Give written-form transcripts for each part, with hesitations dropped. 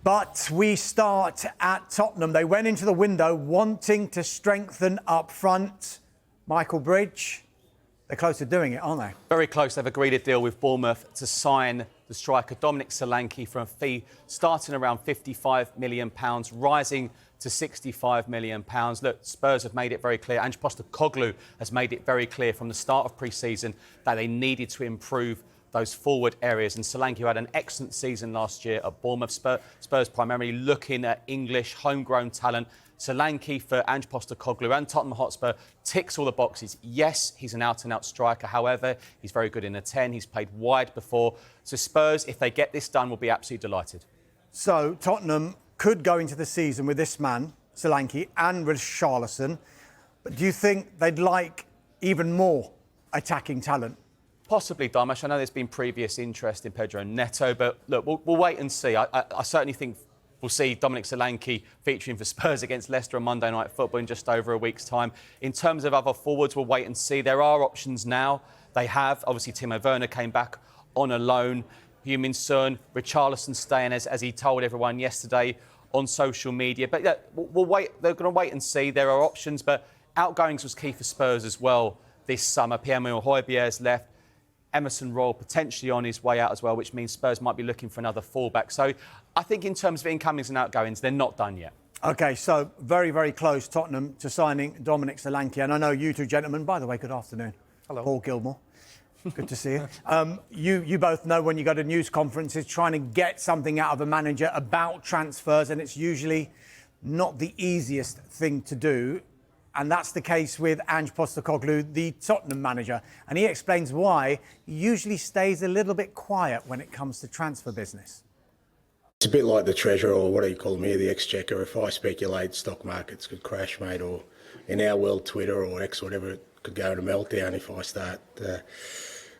But we start at Tottenham. They went into the window wanting to strengthen up front. Michael Bridge, they're close to doing it, aren't they? Very close. They've agreed a deal with Bournemouth to sign the striker Dominic Solanke for a fee starting around £55 million, rising to £65 million. Look, Spurs have made it very clear. Ange Postecoglou has made it very clear from the start of pre-season that they needed to improve those forward areas. And Solanke, who had an excellent season last year at Bournemouth, Spurs primarily looking at English homegrown talent. Solanke for Ange Postecoglou and Tottenham Hotspur ticks all the boxes. Yes, he's an out-and-out striker. However, he's very good in a 10. He's played wide before. So Spurs, if they get this done, will be absolutely delighted. So Tottenham could go into the season with this man, Solanke, and Richarlison. But do you think they'd like even more attacking talent? Possibly, Dharmesh. I know there's been previous interest in Pedro Neto, but look, we'll wait and see. I certainly think we'll see Dominic Solanke featuring for Spurs against Leicester on Monday Night Football in just over a week's time. In terms of other forwards, we'll wait and see. There are options now. They have. Obviously, Timo Werner came back on a loan. Heung-min Son, Richarlison staying, as he told everyone yesterday on social media. But yeah, we'll wait. They're going to wait and see. There are options, but outgoings was key for Spurs as well this summer. Pierre-Emile Højbjerg's left. Emerson Royal potentially on his way out as well, which means Spurs might be looking for another fullback. So I think in terms of incomings and outgoings, they're not done yet. OK, so very, very close, Tottenham, to signing Dominic Solanke. And I know you two gentlemen, by the way, good afternoon. Hello. Paul Gilmore. Good to see you. You both know when you go to news conferences, trying to get something out of a manager about transfers, and it's usually not the easiest thing to do. And that's the case with Ange Postecoglou, the Tottenham manager. And he explains why he usually stays a little bit quiet when it comes to transfer business. It's a bit like the treasurer, or what do you call me, the exchequer. If I speculate, stock markets could crash, mate, or in our world, Twitter or X, whatever, it could go into meltdown if I start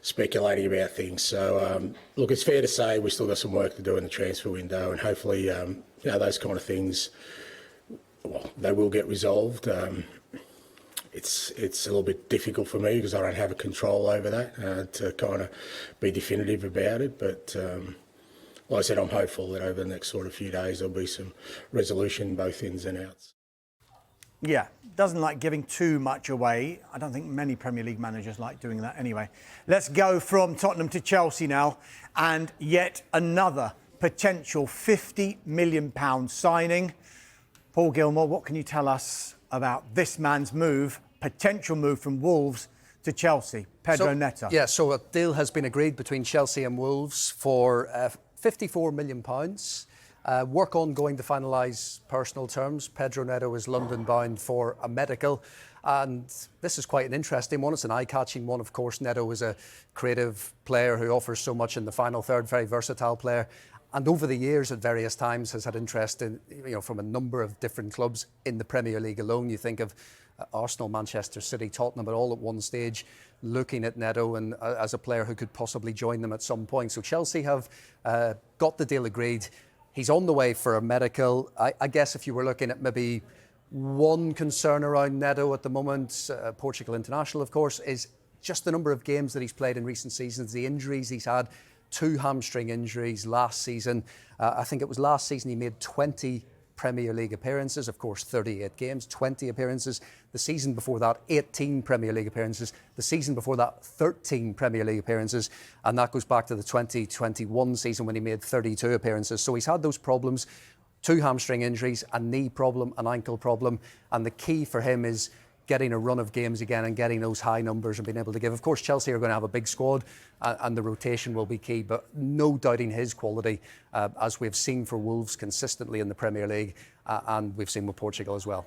speculating about things. So, look, it's fair to say we've still got some work to do in the transfer window, and hopefully, those kind of things, well, they will get resolved. It's a little bit difficult for me because I don't have a control over that to kind of be definitive about it. But like I said, I'm hopeful that over the next sort of few days there'll be some resolution, both ins and outs. Yeah, doesn't like giving too much away. I don't think many Premier League managers like doing that anyway. Let's go from Tottenham to Chelsea now, and yet another potential £50 million signing. Paul Gilmore, what can you tell us about this man's potential move from Wolves to Chelsea? Pedro Neto. Yeah, so a deal has been agreed between Chelsea and Wolves for £54 million. Work ongoing to finalise personal terms. Pedro Neto is London-bound for a medical. And this is quite an interesting one. It's an eye-catching one, of course. Neto is a creative player who offers so much in the final third, very versatile player. And over the years, at various times, has had interest in, from a number of different clubs in the Premier League alone. You think of Arsenal, Manchester City, Tottenham, but all at one stage looking at Neto and as a player who could possibly join them at some point. So Chelsea have got the deal agreed. He's on the way for a medical. I guess if you were looking at maybe one concern around Neto at the moment, Portugal international, of course, is just the number of games that he's played in recent seasons, the injuries he's had. 2 hamstring injuries last season. I think it was last season he made 20 Premier League appearances, of course 38 games, 20 appearances. The season before that, 18 Premier League appearances. The season before that, 13 Premier League appearances. And that goes back to the 2021 season when he made 32 appearances. So he's had those problems, 2 hamstring injuries, a knee problem, an ankle problem. And the key for him is getting a run of games again and getting those high numbers and being able to give. Of course, Chelsea are going to have a big squad and the rotation will be key, but no doubting his quality, as we've seen for Wolves consistently in the Premier League and we've seen with Portugal as well.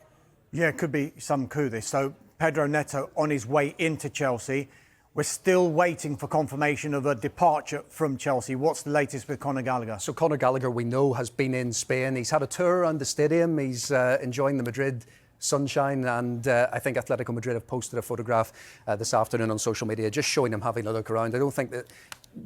Yeah, it could be some coup this. So Pedro Neto on his way into Chelsea. We're still waiting for confirmation of a departure from Chelsea. What's the latest with Conor Gallagher? So Conor Gallagher, we know, has been in Spain. He's had a tour around the stadium. He's enjoying the Madrid sunshine, and I think Atletico Madrid have posted a photograph this afternoon on social media just showing him having a look around. I don't think that,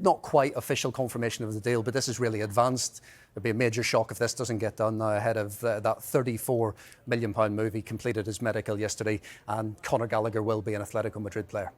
not quite official confirmation of the deal, but this is really advanced. It'd be a major shock if this doesn't get done now ahead of that £34 million move. He completed his medical yesterday, and Conor Gallagher will be an Atletico Madrid player.